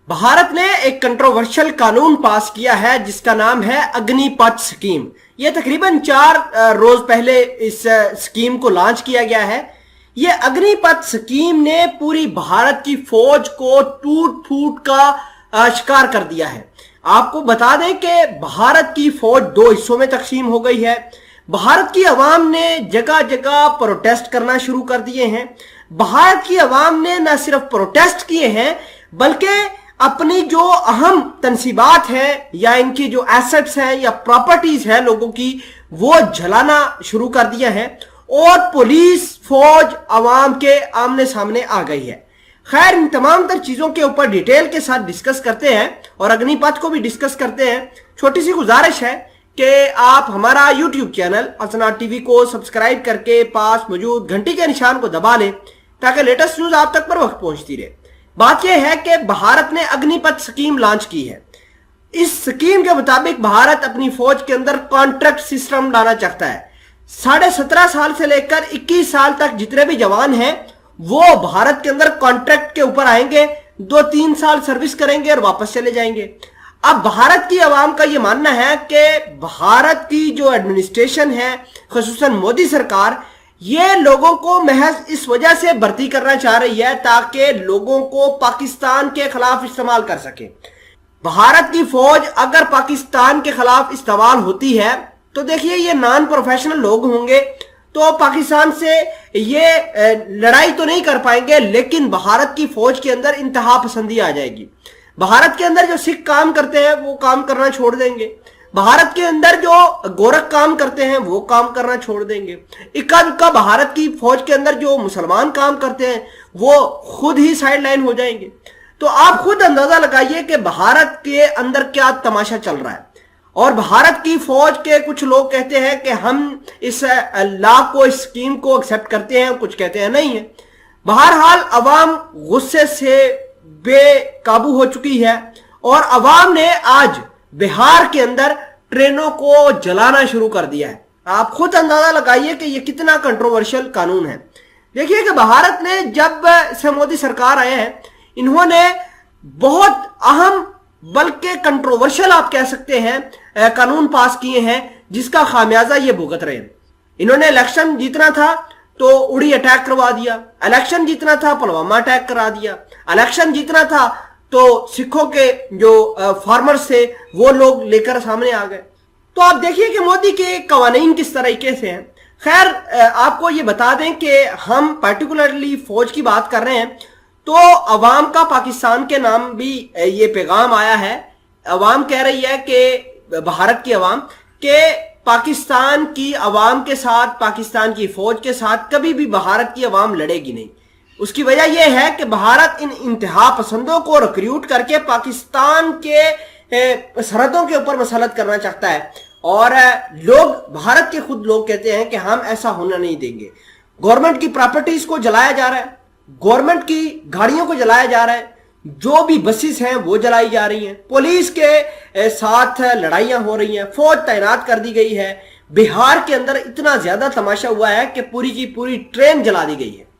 भारत ने एक कंट्रोवर्शियल कानून पास किया है जिसका नाम है अग्निपथ स्कीम। यह तकरीबन 4 रोज पहले इस स्कीम को लॉन्च किया गया है। यह अग्निपथ स्कीम ने पूरी भारत की फौज को टूट फूट का शिकार कर दिया है। आपको बता दें कि भारत की फौज 2 हिस्सों में तकसीम हो गई है। भारत की आवाम ने जगह जगह प्रोटेस्ट करना शुरू कर दिए हैं। भारत की आवाम ने न सिर्फ प्रोटेस्ट किए हैं बल्कि अपनी जो अहम तनसीबात हैं या इनकी जो एसेट्स हैं या प्रॉपर्टीज हैं लोगों की, वो जलाना शुरू कर दिया है और पुलिस फौज आवाम के आमने सामने आ गई है। खैर, इन तमाम तर चीजों के ऊपर डिटेल के साथ डिस्कस करते हैं और अग्निपथ को भी डिस्कस करते हैं। छोटी सी गुजारिश है कि आप हमारा YouTube चैनल असनाट टीवी को सब्सक्राइब करके पास मौजूद घंटी के निशान को दबा लें ताकि लेटेस्ट न्यूज आप तक पर वक्त पहुंचती रहे। बात यह है कि भारत ने अग्निपथ स्कीम लॉन्च की है। इस स्कीम के मुताबिक भारत अपनी फौज के अंदर कॉन्ट्रैक्ट सिस्टम लाना चाहता है। 17.5 साल से लेकर 21 साल तक जितने भी जवान हैं वो भारत के अंदर कॉन्ट्रैक्ट के ऊपर आएंगे, 2-3 साल सर्विस करेंगे और वापस चले जाएंगे। अब भारत की आवाम का यह मानना है कि भारत की जो एडमिनिस्ट्रेशन है, खुसूसन मोदी सरकार, ये लोगों को महज इस वजह से भर्ती करना चाह रही है ताकि लोगों को पाकिस्तान के खिलाफ इस्तेमाल कर सके। भारत की फौज अगर पाकिस्तान के खिलाफ इस्तेमाल होती है तो देखिए ये नॉन प्रोफेशनल लोग होंगे तो पाकिस्तान से ये लड़ाई तो नहीं कर पाएंगे, लेकिन भारत की फौज के अंदर इंतहा पसंदी आ जाएगी। भारत के अंदर जो सिख काम करते हैं वो काम करना छोड़ देंगे। भारत के अंदर जो गोरख काम करते हैं वो काम करना छोड़ देंगे। इक्का दुक्का भारत की फौज के अंदर जो मुसलमान काम करते हैं वो खुद ही साइड लाइन हो जाएंगे। तो आप खुद अंदाजा लगाइए कि भारत के अंदर क्या तमाशा चल रहा है। और भारत की फौज के कुछ लोग कहते हैं कि हम इस लॉ को, इस स्कीम को एक्सेप्ट करते हैं, कुछ कहते हैं नहीं है। बहरहाल अवाम गुस्से से बेकाबू हो चुकी है और अवाम ने आज बिहार के अंदर ट्रेनों को जलाना शुरू कर दिया है। आप खुद अंदाजा लगाइए कि यह कितना कंट्रोवर्शियल कानून है। देखिए कि भारत ने जब से मोदी सरकार आए हैं, इन्होंने बहुत अहम बल्कि कंट्रोवर्शियल आप कह सकते हैं कानून पास किए हैं जिसका खामियाजा ये भुगत रहे हैं। इन्होंने इलेक्शन जीतना था तो उड़ी अटैक करवा दिया, इलेक्शन जीतना था पुलवामा अटैक करा दिया, इलेक्शन जीतना था तो सिखों के जो फार्मर्स थे वो लोग लेकर सामने आ गए। तो आप देखिए कि मोदी के कवानीन किस तरीके से हैं। खैर, आपको ये बता दें कि हम पर्टिकुलरली फौज की बात कर रहे हैं तो अवाम का पाकिस्तान के नाम भी ये पैगाम आया है। अवाम कह रही है कि भारत की अवाम के पाकिस्तान की अवाम के साथ, पाकिस्तान की फौज के साथ कभी भी भारत की अवाम लड़ेगी नहीं। उसकी वजह यह है कि भारत इन इंतहा पसंदों को रिक्रूट करके पाकिस्तान के सरहदों के ऊपर मसलत करना चाहता है और लोग, भारत के खुद लोग कहते हैं कि हम ऐसा होना नहीं देंगे। गवर्नमेंट की प्रॉपर्टीज को जलाया जा रहा है, गवर्नमेंट की गाड़ियों को जलाया जा रहा है, जो भी बसेस हैं वो जलाई जा रही हैं, पुलिस के साथ लड़ाइयां हो रही हैं, फौज तैनात कर दी गई है। बिहार के अंदर इतना ज्यादा तमाशा हुआ है कि पूरी की पूरी ट्रेन जला दी गई है।